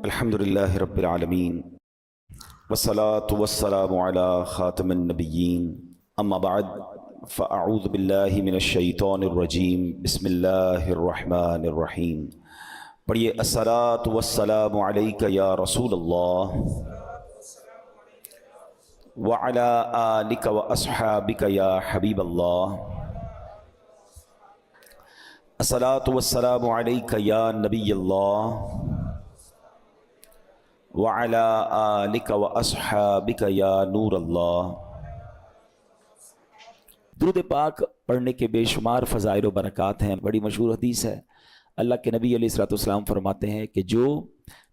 الحمدللہ رب العالمین والصلاة والسلام علی خاتم النبیین اما بعد فاعوذ باللہ من الشیطان الرجیم بسم اللہ الرحمن الرحیم. پڑھیے الصلاة والسلام علیک یا رسول اللہ وعلی آلک واصحابک یا حبیب اللہ. الصلاة والسلام علیک یا نبی اللہ وَعَلَىٰ آلِكَ وَأَصْحَابِكَ يَا نور اللہ. درود پاک پڑھنے کے بے شمار فضائل و برکات ہیں. بڑی مشہور حدیث ہے. اللہ کے نبی علیہ الصلوۃ والسلام فرماتے ہیں کہ جو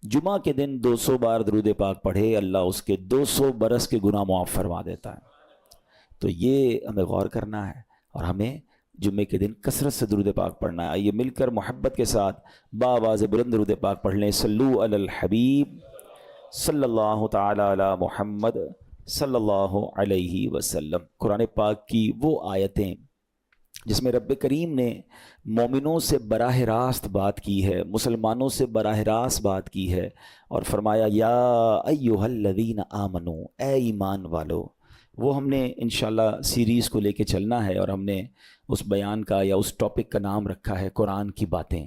جمعہ کے دن 200 بار درود پاک پڑھے اللہ اس کے 200 برس کے گناہ معاف فرما دیتا ہے. تو یہ ہمیں غور کرنا ہے اور ہمیں جمعے کے دن کثرت سے درود پاک پڑھنا ہے. آئیے مل کر محبت کے ساتھ بآواز بلند درود پاک پڑھ لیں. صلو علی الحبیب صلی اللہ تعالی علی محمد صلی اللہ علیہ وسلم. قرآن پاک کی وہ آیتیں جس میں رب کریم نے مومنوں سے براہ راست بات کی ہے، مسلمانوں سے براہ راست بات کی ہے اور فرمایا یا ایھا الذین آمنو، اے ایمان والو. وہ ہم نے انشاءاللہ سیریز کو لے کے چلنا ہے اور ہم نے اس بیان کا یا اس ٹاپک کا نام رکھا ہے قرآن کی باتیں.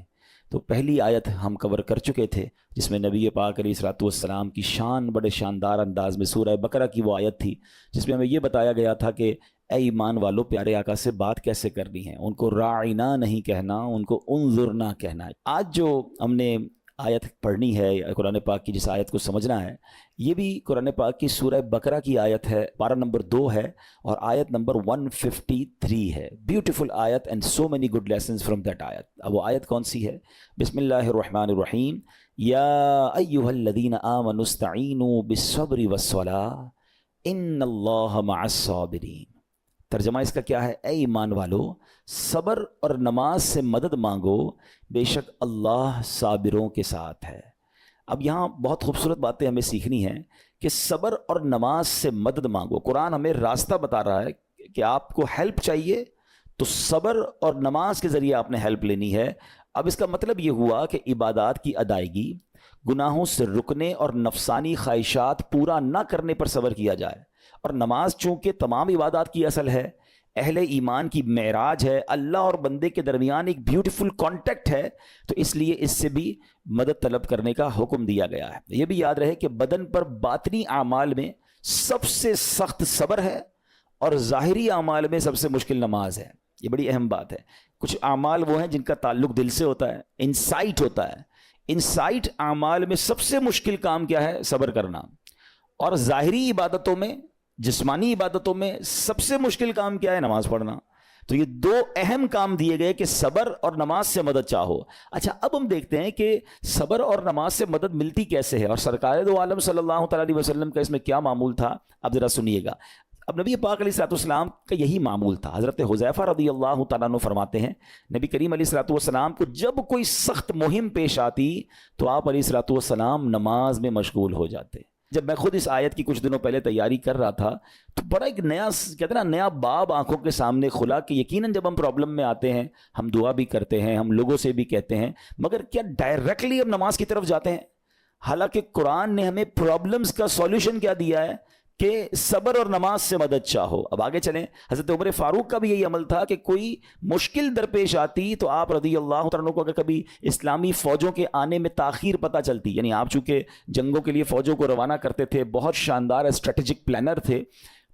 تو پہلی آیت ہم کور کر چکے تھے جس میں نبی پاک علیہ الصلوۃ والسلام کی شان بڑے شاندار انداز میں سورہ بقرہ کی وہ آیت تھی جس میں ہمیں یہ بتایا گیا تھا کہ اے ایمان والو پیارے آقا سے بات کیسے کرنی ہے. ان کو راعنا نہیں کہنا، ان کو انظرنا کہنا ہے. آج جو ہم نے آیت پڑھنی ہے قرآن پاک کی، جس آیت کو سمجھنا ہے، یہ بھی قرآن پاک کی سورہ بقرہ کی آیت ہے. پارہ نمبر 2 ہے اور آیت نمبر 153 ہے. بیوٹیفل آیت and so many good lessons from that آیت. اب وہ آیت کون سی ہے؟ بسم اللہ الرحمن الرحیم. یا ایھا الذین آمنوا استعینوا بالصبر والصلاۃ ان اللہ مع الصابرین. ترجمہ اس کا کیا ہے؟ اے ایمان والو صبر اور نماز سے مدد مانگو، بے شک اللہ صابروں کے ساتھ ہے. اب یہاں بہت خوبصورت باتیں ہمیں سیکھنی ہیں کہ صبر اور نماز سے مدد مانگو. قرآن ہمیں راستہ بتا رہا ہے کہ آپ کو ہیلپ چاہیے تو صبر اور نماز کے ذریعے آپ نے ہیلپ لینی ہے. اب اس کا مطلب یہ ہوا کہ عبادات کی ادائیگی، گناہوں سے رکنے اور نفسانی خواہشات پورا نہ کرنے پر صبر کیا جائے. اور نماز چونکہ تمام عبادات کی اصل ہے، اہل ایمان کی معراج ہے، اللہ اور بندے کے درمیان ایک بیوٹیفل کانٹیکٹ ہے، تو اس لیے اس سے بھی مدد طلب کرنے کا حکم دیا گیا ہے. یہ بھی یاد رہے کہ بدن پر باطنی اعمال میں سب سے سخت صبر ہے اور ظاہری اعمال میں سب سے مشکل نماز ہے. یہ بڑی اہم بات ہے. کچھ اعمال وہ ہیں جن کا تعلق دل سے ہوتا ہے، انسائٹ ہوتا ہے. انسائٹ اعمال میں سب سے مشکل کام کیا ہے؟ صبر کرنا. اور ظاہری عبادتوں میں، جسمانی عبادتوں میں سب سے مشکل کام کیا ہے؟ نماز پڑھنا. تو یہ 2 اہم کام دیے گئے کہ صبر اور نماز سے مدد چاہو. اچھا اب ہم دیکھتے ہیں کہ صبر اور نماز سے مدد ملتی کیسے ہے اور سرکار دو عالم صلی اللہ تعالی علیہ وسلم کا اس میں کیا معمول تھا. اب ذرا سنیے گا. اب نبی پاک علیہ الصلوۃ والسلام کا یہی معمول تھا. حضرت حذیفہ رضی اللہ تعالیٰ عنہ فرماتے ہیں نبی کریم علیہ الصلوۃ والسلام کو جب کوئی سخت مہم پیش آتی تو آپ علیہ الصلوۃ والسلام نماز میں مشغول ہو جاتے. جب میں خود اس آیت کی کچھ دنوں پہلے تیاری کر رہا تھا تو بڑا ایک نیا کہتے ہیں نا نیا باب آنکھوں کے سامنے کھلا کہ یقیناً جب ہم پرابلم میں آتے ہیں ہم دعا بھی کرتے ہیں، ہم لوگوں سے بھی کہتے ہیں، مگر کیا ڈائریکٹلی ہم نماز کی طرف جاتے ہیں؟ حالانکہ قرآن نے ہمیں پرابلمز کا سولوشن کیا دیا ہے کہ صبر اور نماز سے مدد چاہو. اب آگے چلیں. حضرت عمر فاروق کا بھی یہی عمل تھا کہ کوئی مشکل درپیش آتی تو آپ رضی اللہ تعالیٰ عنہ کو اگر کبھی اسلامی فوجوں کے آنے میں تاخیر پتہ چلتی، یعنی آپ چونکہ جنگوں کے لیے فوجوں کو روانہ کرتے تھے، بہت شاندار اسٹریٹجک پلانر تھے،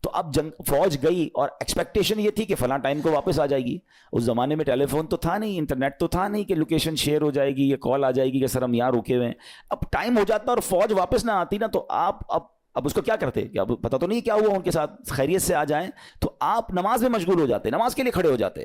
تو اب فوج گئی اور ایکسپیکٹیشن یہ تھی کہ فلاں ٹائم کو واپس آ جائے گی. اس زمانے میں ٹیلی فون تو تھا نہیں، انٹرنیٹ تو تھا نہیں کہ لوکیشن شیئر ہو جائے گی یا کال آ جائے گی کہ سر ہم یہاں رکے ہوئے ہیں. اب ٹائم ہو جاتا اور فوج واپس نہ آتی نا تو آپ اب اس کو کیا کرتے؟ کہ اب پتہ تو نہیں کیا ہوا ان کے ساتھ، خیریت سے آ جائیں، تو آپ نماز میں مشغول ہو جاتے، نماز کے لیے کھڑے ہو جاتے.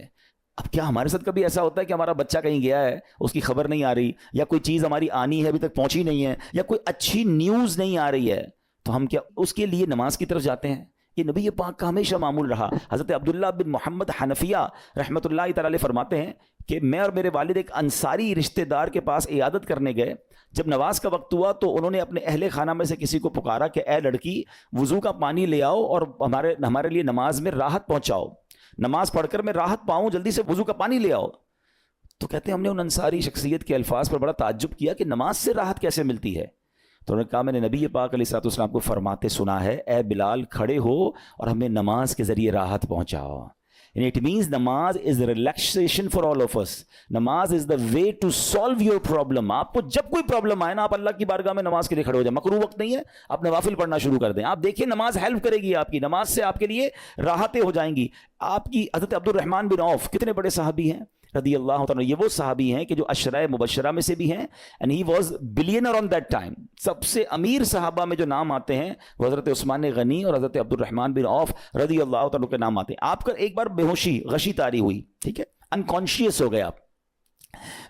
اب کیا ہمارے ساتھ کبھی ایسا ہوتا ہے کہ ہمارا بچہ کہیں گیا ہے، اس کی خبر نہیں آ رہی، یا کوئی چیز ہماری آنی ہے ابھی تک پہنچی نہیں ہے، یا کوئی اچھی نیوز نہیں آ رہی ہے، تو ہم کیا اس کے لیے نماز کی طرف جاتے ہیں؟ یہ نبی پاک کا ہمیشہ معمول رہا. حضرت عبداللہ بن محمد حنفیہ رحمۃ اللہ تعالی علیہ فرماتے ہیں کہ میں اور میرے والد ایک انصاری رشتہ دار کے پاس عیادت کرنے گئے. جب نماز کا وقت ہوا تو انہوں نے اپنے اہل خانہ میں سے کسی کو پکارا کہ اے لڑکی وضو کا پانی لے آؤ اور ہمارے لیے نماز میں راحت پہنچاؤ، نماز پڑھ کر میں راحت پاؤں، جلدی سے وضو کا پانی لے آؤ. تو کہتے ہیں ہم نے ان انصاری شخصیت کے الفاظ پر بڑا تعجب کیا کہ نماز سے راحت کیسے ملتی ہے. تو انہوں نے کہا میں نے نبی پاک علیہ الصلوۃ والسلام کو فرماتے سنا ہے، اے بلال کھڑے ہو اور ہمیں نماز کے ذریعے راحت پہنچاؤ. And it means نماز is relaxation for all of us. نماز is the way to solve your problem. آپ کو جب کوئی پرابلم آئے نا، آپ اللہ کی بارگاہ میں نماز کے لیے کھڑے ہو جائیں. مکروہ وقت نہیں ہے، آپ نوافل پڑھنا شروع کر دیں. آپ دیکھیں نماز ہیلپ کرے گی، آپ کی نماز سے آپ کے لیے راحتیں ہو جائیں گی. آپ کی حضرت عبد الرحمن بن عوف کتنے بڑے صحابی ہیں رضی اللہ تعالیٰ. یہ وہ صحابی ہیں کہ جو عشرہ مبشرہ میں سے بھی ہیں. And he was billionaire on that time. سب سے امیر صحابہ میں جو نام آتے ہیں وہ حضرت عثمان غنی اور حضرت عبد الرحمن بن عوف رضی اللہ تعالیٰ کے نام آتے ہیں. آپ کا ایک بار بے ہوشی غشی طاری ہوئی، ٹھیک ہے، انکانشیس ہو گئے آپ.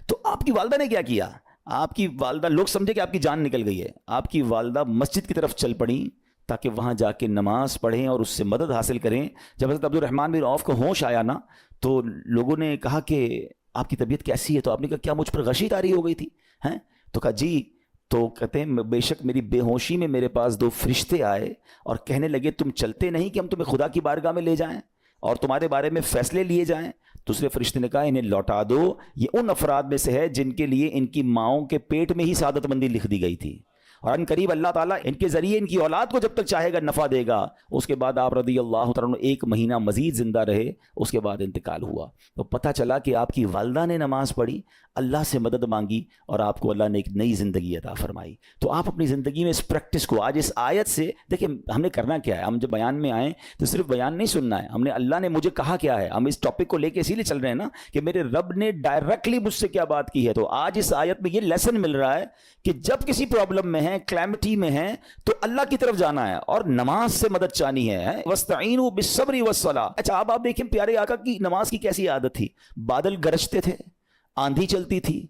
تو آپ کی والدہ نے کیا کیا؟ آپ کی والدہ، لوگ سمجھے کہ آپ کی جان نکل گئی ہے، آپ کی والدہ مسجد کی طرف چل پڑیں تاکہ وہاں جا کے نماز پڑھیں اور اس سے مدد حاصل کریں. جب حضرت عبد الرحمن بن عوف کو ہوش آیا نا، تو لوگوں نے کہا کہ آپ کی طبیعت کیسی ہے؟ تو آپ نے کہا کیا مجھ پر غشی طاری ہو گئی تھی ہیں؟ تو کہا جی. تو کہتے ہیں بے شک میری بے ہوشی میں میرے پاس 2 فرشتے آئے اور کہنے لگے تم چلتے نہیں کہ ہم تمہیں خدا کی بارگاہ میں لے جائیں اور تمہارے بارے میں فیصلے لیے جائیں. دوسرے فرشتے نے کہا انہیں لوٹا دو، یہ ان افراد میں سے ہے جن کے لیے ان کی ماؤں کے پیٹ میں ہی سعادت مندی لکھ دی گئی تھی، اور ان قریب اللہ تعالیٰ ان کے ذریعے ان کی اولاد کو جب تک چاہے گا نفع دے گا. اس کے بعد آپ رضی اللہ تعالیٰ 1 مہینہ مزید زندہ رہے، اس کے بعد انتقال ہوا. تو پتہ چلا کہ آپ کی والدہ نے نماز پڑھی، اللہ سے مدد مانگی اور آپ کو اللہ نے ایک نئی زندگی عطا فرمائی. تو آپ اپنی زندگی میں اس پریکٹس کو آج اس آیت سے دیکھیں. ہم نے کرنا کیا ہے؟ ہم جب بیان میں آئیں تو صرف بیان نہیں سننا ہے، ہم نے اللہ نے مجھے کہا کیا ہے. ہم اس ٹاپک کو لے کے اسی لیے چل رہے ہیں نا کہ میرے رب نے ڈائریکٹلی مجھ سے کیا بات کی ہے. تو آج اس آیت میں یہ لیسن مل رہا ہے کہ جب کسی پرابلم میں ہیں، کلیمٹی میں ہیں، تو اللہ کی طرف جانا ہے اور نماز سے مدد چاہنی ہے. وَاسْتَعِينُوا بِالصَّبْرِ وَالصَّلَاةِ. اچھا اب آپ دیکھیں پیارے آقا کی نماز کی کیسی عادت تھی. بادل گرجتے تھے، آندھی چلتی تھی،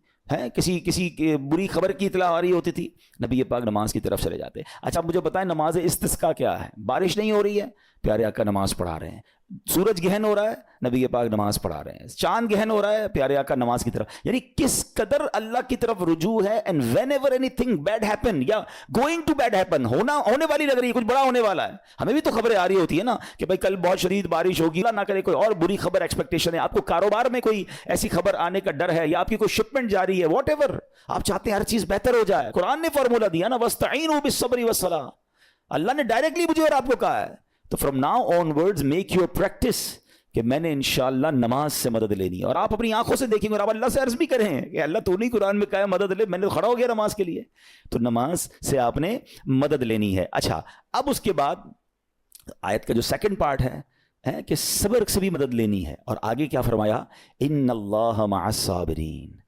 کسی بری خبر کی اطلاع آ رہی ہوتی تھی، نبی پاک نماز کی طرف چلے جاتے. اچھا مجھے بتائیں نماز استسقاء کیا ہے؟ بارش نہیں ہو رہی ہے، پیارے آقا نماز پڑھا رہے ہیں. سورج گہن ہو رہا ہے، نبی پاک نماز پڑھا رہے ہیں. چاند گہن ہو رہا ہے، پیارے آقا نماز کی طرف. یعنی کس قدر اللہ کی طرف رجوع ہے. And whenever anything bad happen یا گوئنگ ٹو بیڈ ہیپن، ہونے والی لگ رہی ہے، کچھ بڑا ہونے والا ہے. ہمیں بھی تو خبریں آ رہی ہوتی ہے نا کہ بھائی کل بہت شدید بارش ہوگی، اللہ نہ کرے کوئی اور بری خبر ایکسپیکٹیشن ہے. آپ کو کاروبار میں کوئی ایسی خبر آنے کا ڈر ہے، یا آپ کی کوئی شپمنٹ جاری ہے، واٹ ایور آپ چاہتے ہیں ہر چیز بہتر ہو جائے. قرآن نے فارمولا دیا نا، وَاسْتَعِينُوا بِالصَّبْرِ وَالصَّلَاةِ. اللہ نے ڈائریکٹلی مجھے اور آپ کو کہا ہے. تو from now on words make your practice کہ میں نے انشاءاللہ نماز سے مدد لینی ہے. اور آپ اپنی آنکھوں سے دیکھیں گے اور آپ اللہ سے عرض بھی کریں کہ اللہ تو نہیں قرآن میں کہا ہے مدد لے، میں نے کھڑا ہو گیا نماز کے لیے. تو نماز سے آپ نے مدد لینی ہے. اچھا اب اس کے بعد آیت کا جو سیکنڈ پارٹ ہے کہ صبر سے بھی مدد لینی ہے. اور آگے کیا فرمایا؟ ان اللہ مع الصابرین.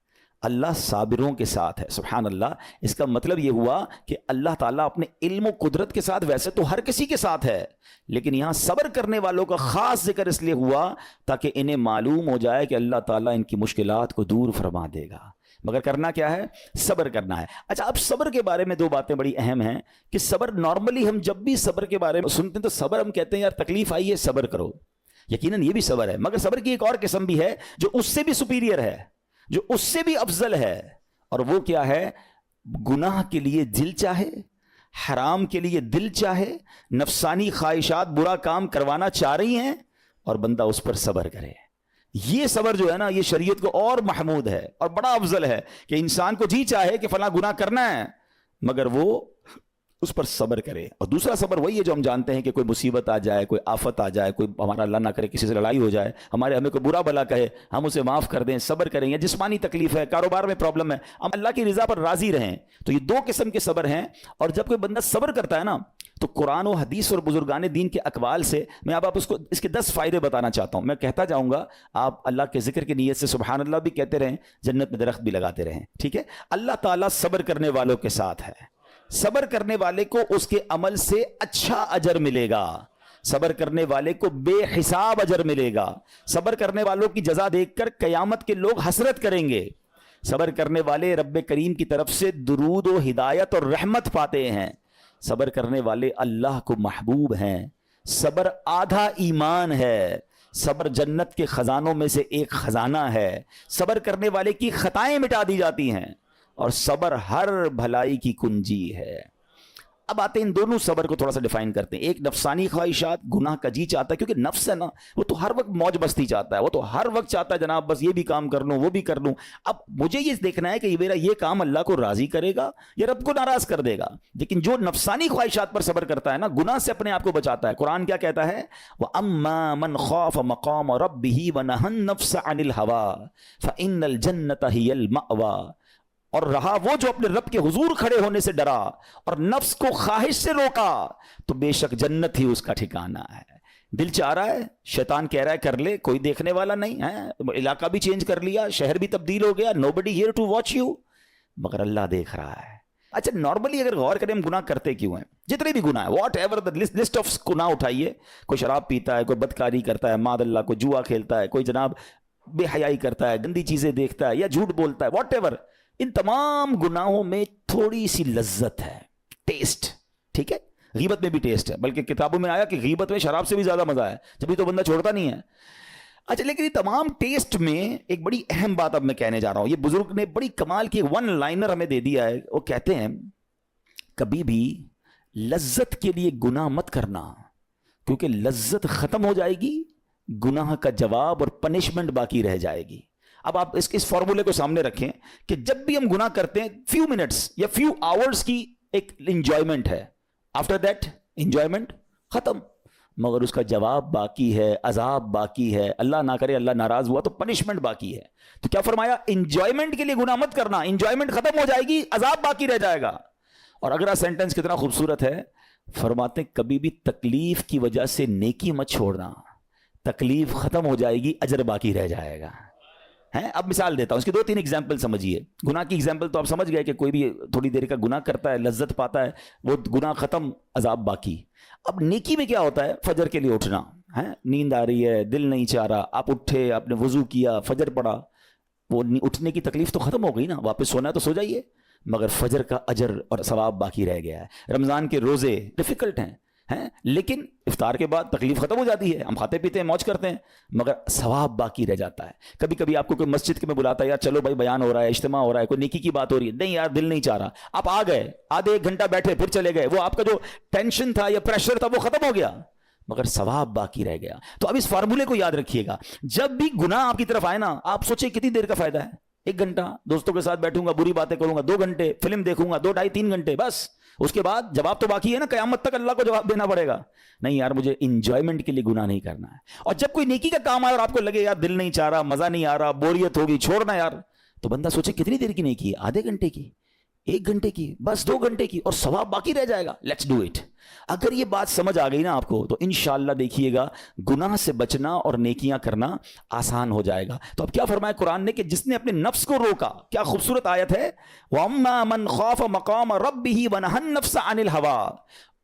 اللہ صابروں کے ساتھ ہے. سبحان اللہ. اس کا مطلب یہ ہوا کہ اللہ تعالیٰ اپنے علم و قدرت کے ساتھ ویسے تو ہر کسی کے ساتھ ہے، لیکن یہاں صبر کرنے والوں کا خاص ذکر اس لیے ہوا تاکہ انہیں معلوم ہو جائے کہ اللہ تعالیٰ ان کی مشکلات کو دور فرما دے گا. مگر کرنا کیا ہے؟ صبر کرنا ہے. اچھا اب صبر کے بارے میں 2 باتیں بڑی اہم ہیں کہ صبر نارملی ہم جب بھی صبر کے بارے میں سنتے ہیں تو صبر ہم کہتے ہیں یار تکلیف آئی ہے صبر کرو. یقیناً یہ بھی صبر ہے، مگر صبر کی ایک اور قسم بھی ہے جو اس سے بھی سپیریئر ہے، جو اس سے بھی افضل ہے. اور وہ کیا ہے؟ گناہ کے لیے دل چاہے، حرام کے لیے دل چاہے، نفسانی خواہشات برا کام کروانا چاہ رہی ہیں اور بندہ اس پر صبر کرے. یہ صبر جو ہے نا، یہ شریعت کو اور محمود ہے اور بڑا افضل ہے کہ انسان کو جی چاہے کہ فلاں گناہ کرنا ہے مگر وہ اس پر صبر کرے. اور دوسرا صبر وہی ہے جو ہم جانتے ہیں کہ کوئی مصیبت آ جائے، کوئی آفت آ جائے، کوئی ہمارا اللہ نہ کرے کسی سے لڑائی ہو جائے، ہمیں کوئی برا بھلا کہے، ہم اسے معاف کر دیں، صبر کریں. یا جسمانی تکلیف ہے، کاروبار میں پرابلم ہے، ہم اللہ کی رضا پر راضی رہیں. تو یہ 2 قسم کے صبر ہیں. اور جب کوئی بندہ صبر کرتا ہے نا تو قرآن و حدیث اور بزرگان دین کے اقوال سے میں اب آپ اس کے 10 فائدے بتانا چاہتا ہوں. میں کہتا جاؤں گا، آپ اللہ کے ذکر کی نیت سے سبحان اللہ بھی کہتے رہیں، جنت میں درخت بھی لگاتے رہیں. ٹھیک ہے؟ اللہ تعالیٰ صبر کرنے والوں کے ساتھ ہے. صبر کرنے والے کو اس کے عمل سے اچھا اجر ملے گا، صبر کرنے والے کو بے حساب اجر ملے گا. صبر کرنے والوں کی جزا دیکھ کر قیامت کے لوگ حسرت کریں گے. صبر کرنے والے رب کریم کی طرف سے درود و ہدایت اور رحمت پاتے ہیں. صبر کرنے والے اللہ کو محبوب ہیں. صبر آدھا ایمان ہے. صبر جنت کے خزانوں میں سے ایک خزانہ ہے. صبر کرنے والے کی خطائیں مٹا دی جاتی ہیں اور صبر ہر بھلائی کی کنجی ہے. اب آتے ہیں ان دونوں صبر کو تھوڑا سا ڈیفائن کرتے ہیں. ایک نفسانی خواہشات, گناہ کا جی چاہتا ہے, کیونکہ نفس ہے نا وہ تو ہر وقت موج مستی چاہتا ہے, وہ تو ہر وقت چاہتا ہے جناب بس یہ بھی کام کر لوں وہ بھی کر لوں. اب مجھے یہ دیکھنا ہے کہ میرا یہ کام اللہ کو راضی کرے گا یا رب کو ناراض کر دے گا. لیکن جو نفسانی خواہشات پر صبر کرتا ہے نا, گناہ سے اپنے آپ کو بچاتا ہے, قرآن کیا کہتا ہے, وَأَمَّا مَنْ خَافَ مَقَامَ رَبِّهِ وَنَهَى النَّفْسَ عَنِ الْهَوَىٰ فَإِنَّ الْجَنَّةَ هِيَ الْمَأْوَىٰ. اور رہا وہ جو اپنے رب کے حضور کھڑے ہونے سے ڈرا اور نفس کو خواہش سے روکا تو بے شک جنت ہی اس کا ٹھکانہ ہے. دل چاہ رہا ہے, شیطان کہہ رہا ہے کر لے, کوئی دیکھنے والا نہیں ہے, علاقہ بھی چینج کر لیا, شہر بھی تبدیل ہو گیا, nobody here to watch you, مگر اللہ دیکھ رہا ہے. اچھا نارملی اگر غور کریں ہم گناہ کرتے کیوں ہیں, جتنے بھی گناہ ہیں واٹ ایور لسٹ آف گناہ اٹھائیے, کوئی شراب پیتا ہے, کوئی بدکاری کرتا ہے معاذ اللہ, کوئی جوا کھیلتا ہے, کوئی جناب بے حیائی کرتا ہے, گندی چیزیں دیکھتا ہے یا جھوٹ بولتا ہے, واٹ ایور, ان تمام گناہوں میں تھوڑی سی لذت ہے, ٹیسٹ. ٹھیک ہے, غیبت میں بھی ٹیسٹ ہے, بلکہ کتابوں میں آیا کہ غیبت میں شراب سے بھی زیادہ مزہ ہے, جبھی تو بندہ چھوڑتا نہیں ہے. اچھا لیکن یہ تمام ٹیسٹ میں ایک بڑی اہم بات اب میں کہنے جا رہا ہوں, یہ بزرگ نے بڑی کمال کی ون لائنر ہمیں دے دیا ہے. وہ کہتے ہیں کبھی بھی لذت کے لیے گناہ مت کرنا, کیونکہ لذت ختم ہو جائے گی, گناہ کا جواب اور پنشمنٹ باقی رہ جائے گی. اب آپ اس فارمولے کو سامنے رکھیں کہ جب بھی ہم گناہ کرتے ہیں فیو منٹس یا فیو آورز کی ایک انجوائمنٹ ہے, آفٹر دیٹ انجوائمنٹ ختم, مگر اس کا جواب باقی ہے, عذاب باقی ہے, اللہ نہ کرے اللہ ناراض ہوا تو پنشمنٹ باقی ہے. تو کیا فرمایا, انجوائمنٹ کے لیے گناہ مت کرنا, انجوائمنٹ ختم ہو جائے گی, عذاب باقی رہ جائے گا. اور اگلا سینٹنس کتنا خوبصورت ہے, فرماتے ہیں کبھی بھی تکلیف کی وجہ سے نیکی مت چھوڑنا, تکلیف ختم ہو جائے گی, اجر باقی رہ جائے گا. اب مثال دیتا ہوں, اس کی 2-3 ایگزامپل سمجھیے. گناہ کی ایگزامپل تو آپ سمجھ گئے کہ کوئی بھی تھوڑی دیر کا گناہ کرتا ہے, لذت پاتا ہے, وہ گناہ ختم, عذاب باقی. اب نیکی میں کیا ہوتا ہے, فجر کے لیے اٹھنا ہے, نیند آ رہی ہے, دل نہیں چاہ رہا, آپ اٹھے, آپ نے وضو کیا, فجر پڑا, وہ اٹھنے کی تکلیف تو ختم ہو گئی نا, واپس سونا ہے تو سو جائیے, مگر فجر کا اجر اور ثواب باقی رہ گیا ہے. رمضان کے روزے ڈیفیکلٹ ہیں, لیکن افطار کے بعد تکلیف ختم ہو جاتی ہے, ہم کھاتے پیتے ہیں, موج کرتے ہیں, مگر ثواب باقی رہ جاتا ہے. کبھی کبھی آپ کو کوئی مسجد کے میں بلاتا ہے, یار چلو بھائی بیان ہو رہا ہے, اجتماع ہو رہا ہے, کوئی نیکی کی بات ہو رہی ہے, نہیں یار دل نہیں چاہ رہا, آپ آ گئے, آدھے 1 گھنٹہ بیٹھے, پھر چلے گئے, وہ آپ کا جو ٹینشن تھا یا پریشر تھا وہ ختم ہو گیا, مگر ثواب باقی رہ گیا. تو اب اس فارمولے کو یاد رکھیے گا, جب بھی گناہ آپ کی طرف آئے نا, آپ سوچیں کتنی دیر کا فائدہ ہے, 1 گھنٹہ دوستوں کے ساتھ بیٹھوں گا, بری باتیں کروں گا, 2 گھنٹے فلم دیکھوں گا, 2 ڈھائی 3 گھنٹے, بس اس کے بعد جواب تو باقی ہے نا, قیامت تک اللہ کو جواب دینا پڑے گا. نہیں یار مجھے انجوائمنٹ کے لیے گناہ نہیں کرنا ہے. اور جب کوئی نیکی کا کام آئے اور آپ کو لگے یار دل نہیں چاہ رہا, مزہ نہیں آ رہا, بوریت ہوگی, چھوڑنا یار, تو بندہ سوچے کتنی دیر کی نیکی ہے, آدھے گھنٹے کی, 1 گھنٹے کی, بس 2 گھنٹے کی, اور ثواب باقی رہ جائے گا. Let's do it. اگر یہ بات سمجھ آ گئی نا آپ کو, تو انشاءاللہ دیکھیے گا گناہ سے بچنا اور نیکیاں کرنا آسان ہو جائے گا. تو اب کیا فرمایا قرآن نے کہ جس نے اپنے نفس کو روکا, کیا خوبصورت آیت ہے, وَأَمَّا مَنْ خَافَ مَقَامَ رَبِّهِ وَنَهَى النَّفْسَ عَنِ الْهَوَىٰ,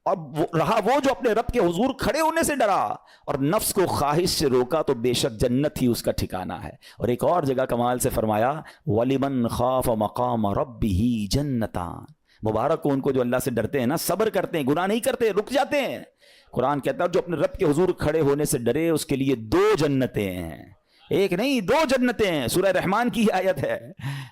اور رہا وہ جو اپنے رب کے حضور کھڑے ہونے سے ڈرا اور نفس کو خواہش سے روکا تو بے شک جنت ہی اس کا ٹھکانہ ہے. اور ایک اور جگہ کمال سے فرمایا, وَلِمَنْ خَافَ مَقَامَ رَبِّهِ جَنَّتَانِ, مبارک ہو ان کو جو اللہ سے ڈرتے ہیں نا, صبر کرتے ہیں, گناہ نہیں کرتے, رک جاتے ہیں. قرآن کہتا ہے جو اپنے رب کے حضور کھڑے ہونے سے ڈرے اس کے لیے 2 جنتیں ہیں, 1 نہیں 2 جنتیں ہیں. سورہ رحمان کی آیت ہے.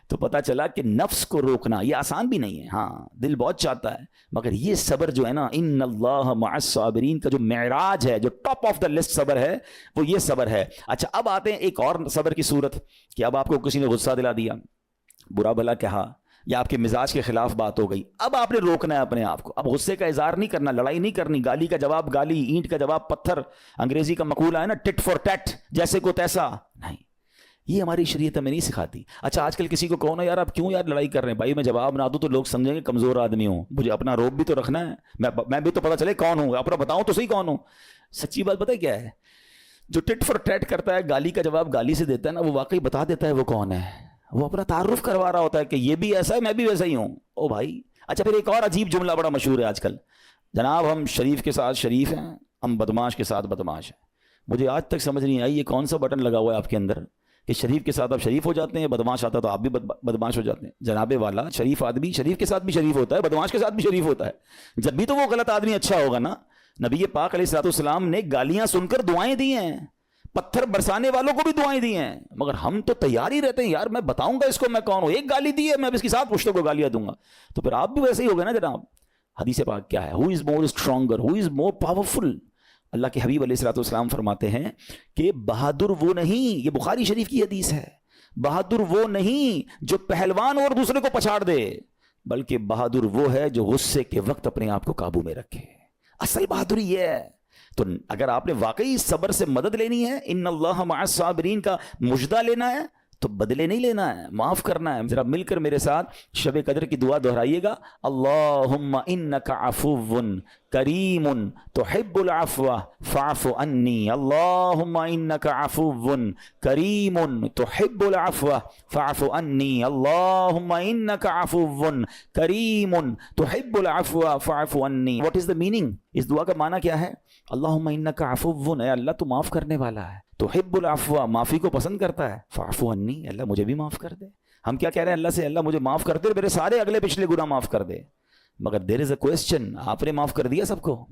تو پتا چلا کہ نفس کو روکنا یہ آسان بھی نہیں ہے, ہاں دل بہت چاہتا ہے, مگر یہ صبر جو ہے نا, ان اللہ مع الصابرین کا جو معراج ہے, جو ٹاپ آف دا لسٹ صبر ہے, وہ یہ صبر ہے. اچھا اب آتے ہیں ایک اور صبر کی صورت, کہ اب آپ کو کسی نے غصہ دلا دیا, برا بھلا کہا, یا آپ کے مزاج کے خلاف بات ہو گئی, اب آپ نے روکنا ہے اپنے آپ کو. اب غصے کا اظہار نہیں کرنا, لڑائی نہیں کرنی, گالی کا جواب گالی, اینٹ کا جواب پتھر, انگریزی کا مقولہ ہے نا ٹٹ فار ٹیٹ, جیسے کو تیسا نہیں, یہ ہماری شریعت ہمیں نہیں سکھاتی. اچھا آج کل کسی کو کہو نا یار آپ کیوں یار لڑائی کر رہے ہیں, بھائی میں جواب نہ دوں تو لوگ سمجھیں گے کمزور آدمی ہوں, مجھے اپنا روب بھی تو رکھنا ہے, میں بھی تو پتا چلے کون ہوں, اپنا بتاؤں تو صحیح کون ہوں. سچی بات پتہ ہے کیا ہے, جو ٹٹ فار ٹیٹ کرتا ہے, گالی کا جواب گالی سے دیتا ہے نا, وہ واقعی بتا دیتا ہے وہ کون ہے, وہ اپنا تعارف کروا رہا ہوتا ہے کہ یہ بھی ایسا ہے, میں بھی ویسا ہی ہوں. او بھائی. اچھا پھر ایک اور عجیب جملہ بڑا مشہور ہے آج کل, جناب ہم شریف کے ساتھ شریف ہیں, ہم بدماش کے ساتھ بدماش ہیں. مجھے آج تک سمجھ نہیں آئی یہ کون سا بٹن لگا ہوا ہے آپ کے اندر کہ شریف کے ساتھ آپ شریف ہو جاتے ہیں, بدماش آتا تو آپ بھی بدماش ہو جاتے ہیں. جناب والا, شریف آدمی شریف کے ساتھ بھی شریف ہوتا ہے, بدماش کے ساتھ بھی شریف ہوتا ہے. جب بھی تو وہ غلط آدمی اچھا ہوگا نا. نبی پاک علیہ الصلوۃ والسلام نے گالیاں سن کر دعائیں دی ہیں, پتھر برسانے والوں کو بھی دعائیں دی ہیں, مگر ہم تو تیار ہی رہتے ہیں یار میں بتاؤں گا اس کو میں کون ہوں, ایک گالی دی ہے میں اب اس کے ساتھ پشتوں کو گالیاں دوں گا. تو پھر آپ بھی ویسے ہی ہو گئے نا جناب. حدیث پاک کیا ہے؟ ہو از مور اسٹرانگر، ہو از مور پاورفل. اللہ کے حبیب علیہ الصلوۃ والسلام فرماتے ہیں کہ بہادر وہ نہیں، یہ بخاری شریف کی حدیث ہے، بہادر وہ نہیں جو پہلوان اور دوسرے کو پچھاڑ دے، بلکہ بہادر وہ ہے جو غصے کے وقت اپنے آپ کو قابو میں رکھے. اصل بہادری یہ ہے. تو اگر آپ نے واقعی صبر سے مدد لینی ہے، ان اللہ مع الصابرین کا مجدہ لینا ہے، تو بدلے نہیں لینا ہے، معاف کرنا ہے. ذرا مل کر میرے ساتھ شب قدر کی دعا دہرائیے گا. اللہم انک عفو کریم تحب العفو فاعف عنی. اللہم انک عفو کریم تحب العفو فاعف عنی. اللہم انک عفو کریم تحب العفو فاعف عنی. What is the meaning? اس دعا کا معنی کیا ہے؟ اللہم انک عفو، اے اللہ تو معاف کرنے والا ہے، تحب العفو، معافی کو پسند کرتا ہے، فاعف عنی، اللہ مجھے بھی معاف کر دے. ہم کیا کہہ رہے ہیں اللہ سے؟ اللہ مجھے معاف کر دے، میرے سارے اگلے پچھلے گناہ معاف کر دے. مگر دیر از اے کوسچن، آپ نے معاف کر دیا سب کو؟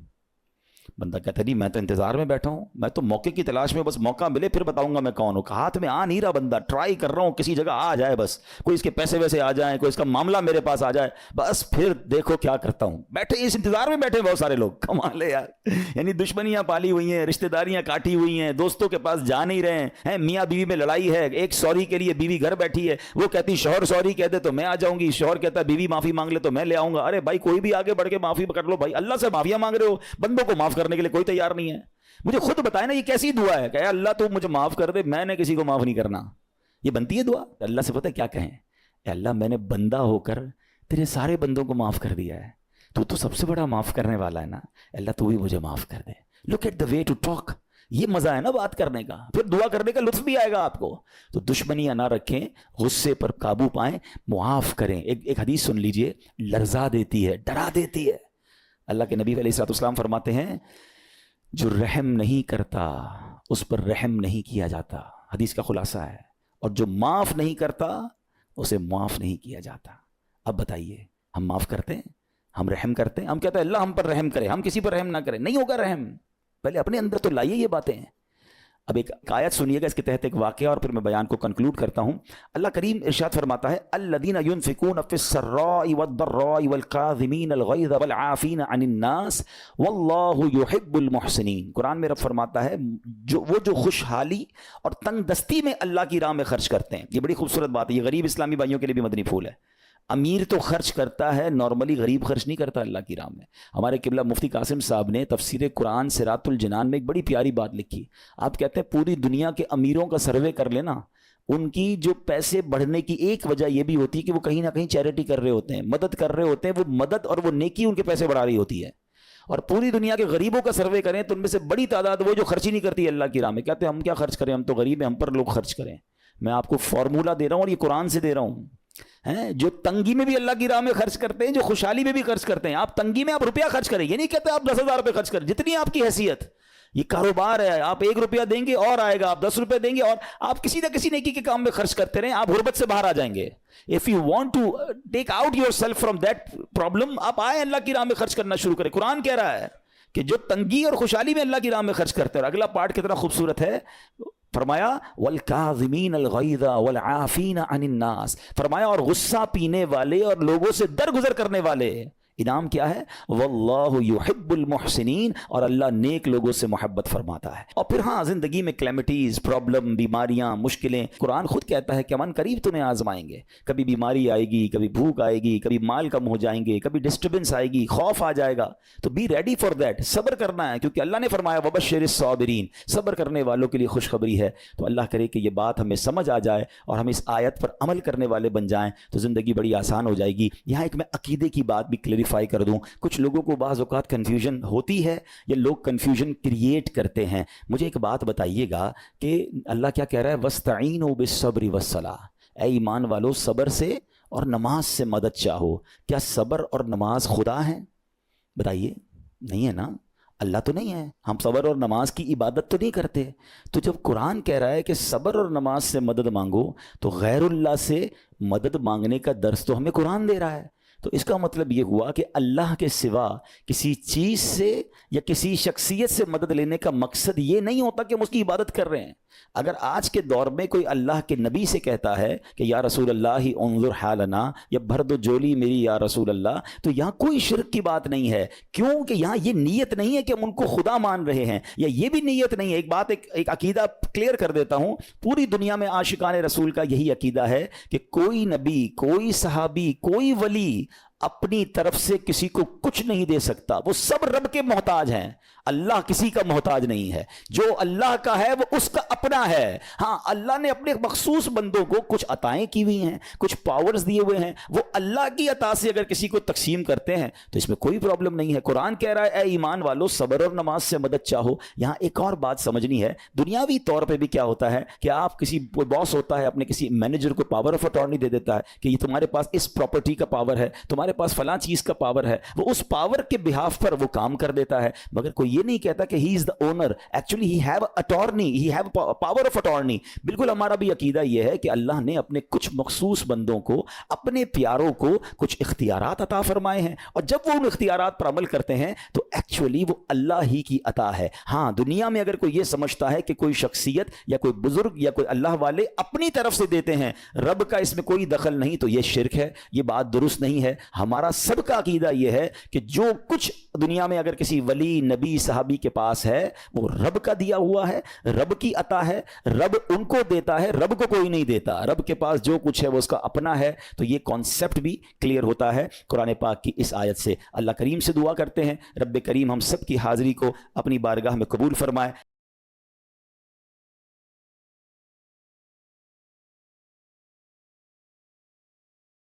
بندہ کہتا نہیں میں تو انتظار میں بیٹھا ہوں، میں تو موقع کی تلاش میں، بس موقع ملے پھر بتاؤں گا میں کون ہوں. ہاتھ میں آ نہیں رہا بندہ، ٹرائی کر رہا ہوں کسی جگہ آ جائے، بس کوئی اس کے پیسے ویسے آ جائیں، کوئی اس کا معاملہ میرے پاس آ جائے، بس پھر دیکھو کیا کرتا ہوں. بیٹھے اس انتظار میں بیٹھے بہت سارے لوگ. کمال ہے یار، یعنی دشمنیاں پالی ہوئی ہیں، رشتہ داریاں کاٹی ہوئی ہیں، دوستوں کے پاس جا نہیں رہے ہیں، میاں بیوی میں لڑائی ہے، ایک سوری کے لیے بیوی گھر بیٹھی ہے، وہ کہتی شوہر سوری کہتے تو میں آ جاؤں گی، شوہر کہتا بیوی معافی مانگ لے تو میں لے آؤں گا. ارے بھائی کوئی بھی آگے بڑھ کے معافی کر لو بھائی، اللہ سے معافیاں مانگ رہے ہو، بندوں کو معاف کرنے کے لیے کوئی تیار نہیں ہے. مجھے خود بتائے نا یہ کیسی دعا ہے کہ اے اللہ تو مجھے معاف کر دے، میں نے کسی کو معاف نہیں کرنا. یہ بنتی ہے دعا؟ اللہ سے پتہ ہے کیا کہیں؟ اے اللہ میں نے بندہ ہو کر تیرے سارے بندوں کو معاف کر دیا ہے، تو سب سے بڑا معاف کرنے والا ہے نا، اللہ تو بھی مجھے معاف کر دے. Look at the way to talk. یہ مزہ ہے نا بات کرنے کا، پھر دعا کرنے کا لطف بھی آئے گا آپ کو. تو دشمنیاں نہ رکھیں، غصے پر قابو پائیں، معاف کریں. ایک حدیث سن لیجئے، لرزا دیتی ہے، ڈرا دیتی ہے. اللہ کے نبی علیہ الصلوۃ والسلام فرماتے ہیں جو رحم نہیں کرتا اس پر رحم نہیں کیا جاتا. حدیث کا خلاصہ ہے. اور جو معاف نہیں کرتا اسے معاف نہیں کیا جاتا. اب بتائیے ہم معاف کرتے ہیں؟ ہم رحم کرتے ہیں؟ ہم کہتے ہیں اللہ ہم پر رحم کرے، ہم کسی پر رحم نہ کریں. نہیں ہوگا رحم. پہلے اپنے اندر تو لائیے یہ باتیں. اب ایک آیت سنیے گا، اس کے تحت ایک واقعہ اور پھر میں بیان کو کنکلوڈ کرتا ہوں. اللہ کریم ارشاد فرماتا ہے الذین ينفقون فی السراء والضراء والکاظمین الغیظ والعافین عن الناس واللہ یحب المحسنین. قرآن میں رب فرماتا ہے وہ جو خوشحالی اور تنگ دستی میں اللہ کی راہ میں خرچ کرتے ہیں. یہ بڑی خوبصورت بات ہے، یہ غریب اسلامی بھائیوں کے لیے بھی مدنی پھول ہے. امیر تو خرچ کرتا ہے نارملی، غریب خرچ نہیں کرتا اللہ کی راہ میں. ہمارے قبلہ مفتی قاسم صاحب نے تفسیر قرآن صراط الجنان میں ایک بڑی پیاری بات لکھی. آپ کہتے ہیں پوری دنیا کے امیروں کا سروے کر لینا، ان کی جو پیسے بڑھنے کی ایک وجہ یہ بھی ہوتی ہے کہ وہ کہیں نہ کہیں چیریٹی کر رہے ہوتے ہیں، مدد کر رہے ہوتے ہیں. وہ مدد اور وہ نیکی ان کے پیسے بڑھا رہی ہوتی ہے. اور پوری دنیا کے غریبوں کا سروے کریں تو ان میں سے بڑی تعداد وہ جو خرچ ہی نہیں کرتی اللہ کی راہ میں. کہتے ہیں ہم کیا خرچ کریں، ہم تو غریب ہیں، ہم پر لوگ خرچ کریں. میں آپ کو فارمولہ دے رہا ہوں اور یہ قرآن سے دے رہا ہوں. جو تنگی میں بھی اللہ کی راہ میں خرچ کرتے ہیں، جو خوشحالی میں بھی خرچ کرتے ہیں. آپ تنگی میں آپ روپیہ خرچ کریں، یہ نہیں کہتے آپ 10,000 روپے خرچ کریں، جتنی آپ کی حیثیت. یہ کاروبار ہے، آپ 1 روپیہ دیں گے اور آئے گا، آپ 10 روپے دیں گے اور آپ کسی نہ کسی نیکی کے کام میں خرچ کرتے رہیں، آپ غربت سے باہر آ جائیں گے. If you want to take out yourself from that problem، آپ آئیں اللہ کی راہ میں خرچ کرنا شروع کریں. قرآن کہہ رہا ہے کہ جو تنگی اور خوشحالی میں اللہ کی راہ میں خرچ کرتے ہیں. اور اگلا پارٹ کتنا خوبصورت ہے، فرمایا والکاظمین الغیظ والعافین عن الناس. فرمایا اور غصہ پینے والے اور لوگوں سے درگزر کرنے والے. انعام کیا ہے؟ واللہ یحب المحسنین، اور اللہ نیک لوگوں سے محبت فرماتا ہے. اور پھر ہاں زندگی میں کلیمٹیز، پرابلم، بیماریاں، مشکلیں، قرآن خود کہتا ہے کہ من قریب تمہیں آزمائیں گے. کبھی بیماری آئے گی، کبھی بھوک آئے گی، کبھی مال کم ہو جائیں گے، کبھی ڈسٹربنس آئے گی، خوف آ جائے گا. تو بی ریڈی فار دیٹ، صبر کرنا ہے، کیونکہ اللہ نے فرمایا وبشر الصابرین، صبر کرنے والوں کے لیے خوشخبری ہے. تو اللہ کرے کہ یہ بات ہمیں سمجھ آ جائے اور ہم اس آیت پر عمل کرنے والے بن جائیں تو زندگی بڑی آسان ہو جائے گی. یہاں ایک میں عقیدے کی بات بھی کلیریفائی کر دوں. کچھ لوگوں کو بعض اوقات کنفیوژن ہوتی ہے یا لوگ کنفیوژن کریٹ کرتے ہیں. مجھے ایک بات بتائیے گا کہ اللہ کیا کہہ رہا ہے؟ وَاسْتَعِينُوا بِالصَّبْرِ وَالصَّلَاةِ. اے ایمان والو صبر سے اور نماز سے مدد چاہو. کیا صبر اور نماز خدا ہیں؟ بتائیے. نہیں ہے نا، اللہ تو نہیں ہے. ہم صبر اور نماز کی عبادت تو نہیں کرتے. تو جب قرآن کہہ رہا ہے کہ صبر اور نماز سے مدد مانگو تو غیر اللہ سے مدد مانگنے کا درس تو ہمیں قرآن دے رہا ہے. تو اس کا مطلب یہ ہوا کہ اللہ کے سوا کسی چیز سے یا کسی شخصیت سے مدد لینے کا مقصد یہ نہیں ہوتا کہ ہم اس کی عبادت کر رہے ہیں۔ اگر آج کے دور میں کوئی اللہ کے نبی سے کہتا ہے کہ یا رسول اللہ انظر حالنا، یا بھر دو جولی میری یا رسول اللہ، تو یہاں کوئی شرک کی بات نہیں ہے، کیونکہ یہاں یہ نیت نہیں ہے کہ ہم ان کو خدا مان رہے ہیں، یا یہ بھی نیت نہیں ہے۔ ایک عقیدہ کلیئر کر دیتا ہوں، پوری دنیا میں عاشقان رسول کا یہی عقیدہ ہے کہ کوئی نبی، کوئی صحابی، کوئی ولی اپنی طرف سے کسی کو کچھ نہیں دے سکتا، وہ سب رب کے محتاج ہیں، اللہ کسی کا محتاج نہیں ہے۔ جو اللہ کا ہے وہ اس کا اپنا ہے۔ ہاں، اللہ نے اپنے مخصوص بندوں کو کچھ عطائیں کی ہوئی ہیں، کچھ پاورز دیے ہوئے ہیں، وہ اللہ کی عطا سے اگر کسی کو تقسیم کرتے ہیں تو اس میں کوئی پرابلم نہیں ہے۔ قرآن کہہ رہا ہے اے ایمان والو صبر اور نماز سے مدد چاہو۔ یہاں ایک اور بات سمجھنی ہے، دنیاوی طور پہ بھی کیا ہوتا ہے کہ آپ کسی باس ہوتا ہے اپنے کسی مینیجر کو پاور آف اٹارنی دے دیتا ہے کہ یہ تمہارے پاس اس پراپرٹی کا پاور ہے، تمہارے پاس فلاں چیز کا پاور ہے، وہ اس پاور کے بہاف پر وہ کام کر دیتا ہے، مگر کوئی یہ نہیں کہتا کہ he is the owner, actually he have attorney, he have power of attorney. بالکل ہمارا بھی عقیدہ یہ ہے کہ اللہ نے اپنے کچھ مخصوص بندوں کو، اپنے پیاروں کو کچھ اختیارات عطا فرمائے ہیں، اور جب وہ ان اختیارات پر عمل کرتے ہیں تو ایکچولی وہ اللہ ہی کی عطا ہے۔ ہاں، دنیا میں اگر کوئی یہ سمجھتا ہے کہ کوئی شخصیت یا کوئی بزرگ یا کوئی اللہ والے اپنی طرف سے دیتے ہیں، رب کا اس میں کوئی دخل نہیں، تو یہ شرک ہے، یہ بات درست نہیں ہے۔ ہمارا سب کا عقیدہ یہ ہے کہ جو کچھ دنیا میں اگر کسی ولی، نبی، صحابی کے پاس ہے وہ رب کا دیا ہوا ہے، رب کی عطا ہے، رب ان کو دیتا ہے، رب کو کوئی نہیں دیتا۔ رب کے پاس جو کچھ ہے وہ اس کا اپنا ہے۔ تو یہ کانسیپٹ بھی کلیئر ہوتا ہے قرآن پاک کی اس آیت سے۔ اللہ کریم سے دعا کرتے ہیں رب کریم ہم سب کی حاضری کو اپنی بارگاہ میں قبول فرمائے۔